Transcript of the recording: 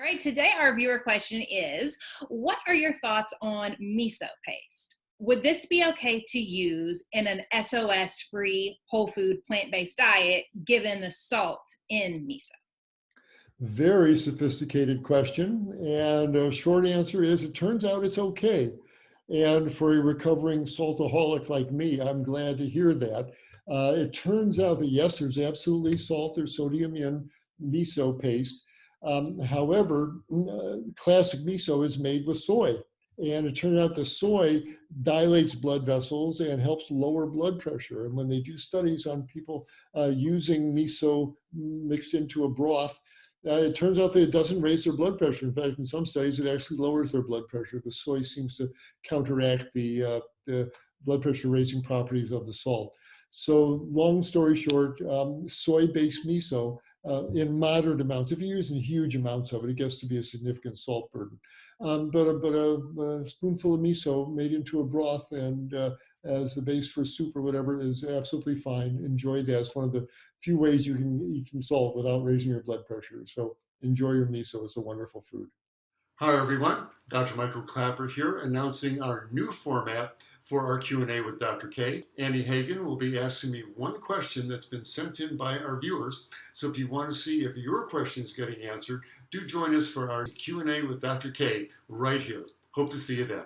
All right, today our viewer question is, what are your thoughts on miso paste? Would this be okay to use in an SOS-free, whole food, plant-based diet given the salt in miso? Very sophisticated question. And a short answer is it turns out it's okay. And for a recovering saltaholic like me, I'm glad to hear that. It turns out that yes, there's absolutely salt, there's sodium in miso paste. However, classic miso is made with soy. And it turned out the soy dilates blood vessels and helps lower blood pressure. And when they do studies on people using miso mixed into a broth, it turns out that it doesn't raise their blood pressure. In fact, in some studies, it actually lowers their blood pressure. The soy seems to counteract the blood pressure raising properties of the salt. So long story short, soy-based miso in moderate amounts, if you're using huge amounts of it, it gets to be a significant salt burden. But a spoonful of miso made into a broth and as the base for soup or whatever is absolutely fine. Enjoy that. It's one of the few ways you can eat some salt without raising your blood pressure. So enjoy your miso. It's a wonderful food. Hi, everyone. Dr. Michael Klaper here, announcing our new format for our Q&A with Dr. K. Annie Hagen will be asking me one question that's been sent in by our viewers. So if you want to see if your question is getting answered, do join us for our Q&A with Dr. K right here. Hope to see you then.